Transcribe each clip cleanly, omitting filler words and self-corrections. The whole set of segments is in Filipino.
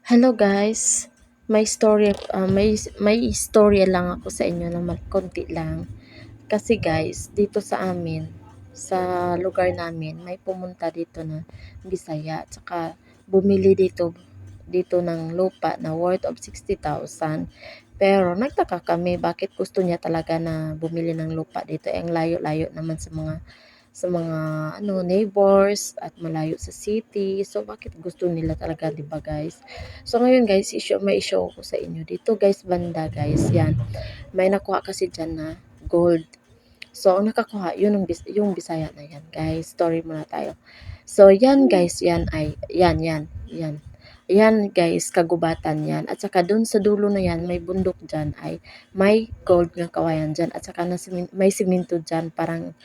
Hello guys, may istorya lang ako sa inyo na konti lang. Kasi guys, dito sa amin, sa lugar namin, may pumunta dito na Bisaya, tsaka bumili dito ng lupa na worth of 60,000. Pero nagtaka kami bakit gusto niya talaga na bumili ng lupa dito. Ang layo-layo naman sa mga neighbors at malayo sa city. So bakit gusto nila talaga, 'di ba guys? So ngayon guys, may show ko sa inyo. Dito guys, banda guys, 'yan. May nakuha kasi diyan na gold. So ang nakakuha, yung Bisaya na 'yan, guys. Story muna tayo. So 'yan guys, 'yan ay 'yan. Yan guys, kagubatan yan. At saka dun sa dulo na yan, may bundok dyan ay may gold nga kawayan dyan. At saka may simento dyan, parang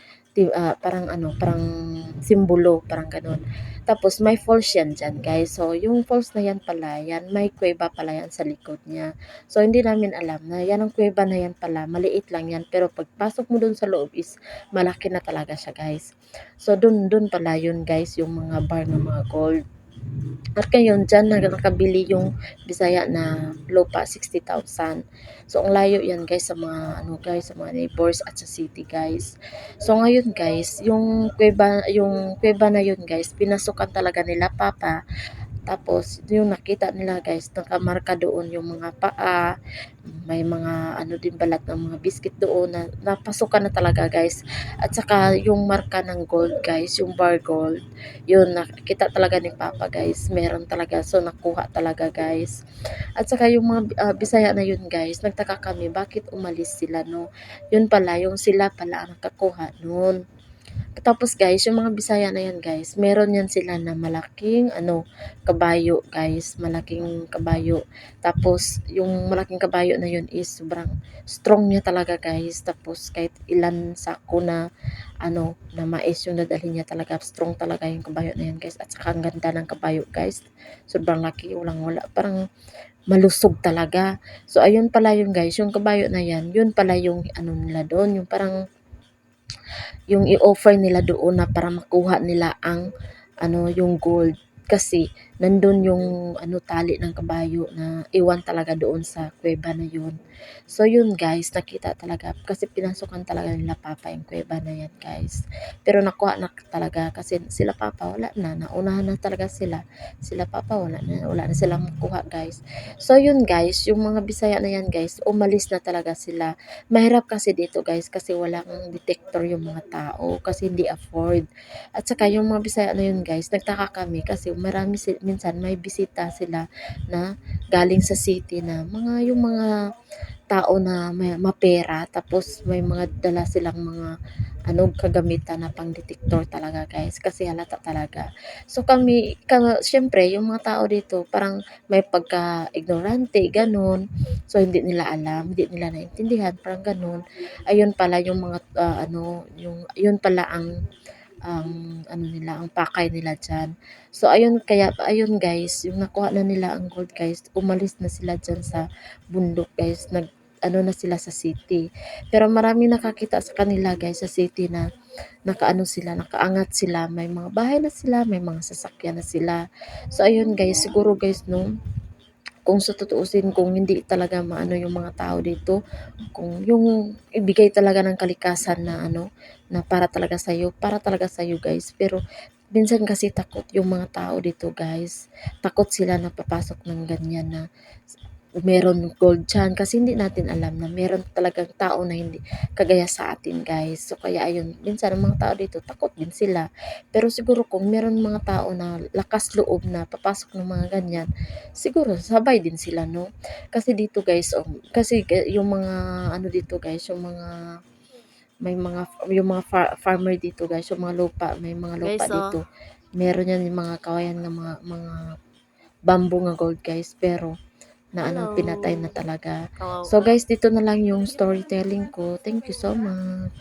simbolo, parang ganun. Tapos may falls yan dyan guys. So yung falls na yan pala, yan may kuweba pala yan sa likod niya. So hindi namin alam na yan ang kuweba na yan pala, maliit lang yan. Pero pagpasok mo dun sa loob is malaki na talaga siya guys. So dun pala yun guys, yung mga bar ng mga gold. At ngayon diyan nakabili yung Bisaya na lupa 60,000. So ang layo yan guys sa mga sa mga neighbors at sa city guys. So ngayon guys, yung kuweba na yun guys, pinasukan talaga nila papa. Tapos yung nakita nila guys, nakamarka doon yung mga paa, may mga din balat ng mga biscuit doon na napasukan na talaga guys. At saka yung marka ng gold guys, yung bar gold, yun nakita talaga ni Papa guys, meron talaga. So nakuha talaga guys. At saka yung mga Bisaya na yun guys, nagtaka kami bakit umalis sila no. Yun pala, yung sila pala ang nakakuha noon. Tapos guys, yung mga Bisaya na yan guys, meron yan sila na malaking kabayo guys, malaking kabayo. Tapos yung malaking kabayo na yun is sobrang strong niya talaga guys. Tapos kahit ilan sako na mais yung dadalhin niya, talaga strong talaga yung kabayo na yan guys. At saka ang ganda ng kabayo guys. Sobrang laki, wala parang malusog talaga. So ayun pala yung guys, yung kabayo na yan, yun pala yung nila doon, yung parang yung i-offer nila doon na para makuha nila ang yung gold. Kasi nandun yung tali ng kabayo na iwan talaga doon sa kuweba na yun. So yun guys, nakita talaga kasi pinasukan talaga nila papa yung kuweba na yan guys. Pero nakuha na talaga kasi sila papa wala na, naunahan na talaga sila. Sila papa wala na silang makuha guys. So yun guys, yung mga Bisaya na yan guys, umalis na talaga sila. Mahirap kasi dito guys kasi walang detector yung mga tao kasi hindi afford. At saka yung mga Bisaya na yun guys, nagtaka kami kasi minsan may bisita sila na galing sa city na yung mga tao na may mapera, tapos may mga dala silang mga kagamitan na pang detector talaga guys kasi halata talaga. So syempre yung mga tao dito parang may pagka-ignorante, ganun. So hindi nila alam, hindi nila naintindihan, parang ganun. Ayun pala yung mga yun pala ang pakay nila diyan. So ayun guys, yung nakuha na nila ang gold guys, umalis na sila diyan sa bundok guys, na sila sa city. Pero marami nakakita sa kanila guys sa city na nakaangat sila, may mga bahay na sila, may mga sasakyan na sila. So ayun guys, siguro guys no, kung sa tutuusin, kung hindi talaga maano yung mga tao dito, kung yung ibigay talaga ng kalikasan na para talaga sa guys. Pero minsan kasi takot yung mga tao dito guys. Takot sila na papasok ng ganyan na meron gold dyan kasi hindi natin alam na meron talagang tao na hindi kagaya sa atin guys. So kaya ayun, minsan ang mga tao dito takot din sila. Pero siguro kung meron mga tao na lakas loob na papasok ng mga ganyan, siguro sabay din sila no. Kasi dito guys, yung mga dito guys, yung mga farmer dito guys, yung mga lupa, may mga lupa Guys, dito. Meron yan yung mga kawayan ng mga bamboo nga gold guys, pero na hello. pinatay na talaga. Kawaw. So guys, dito na lang yung storytelling ko. Thank you so much.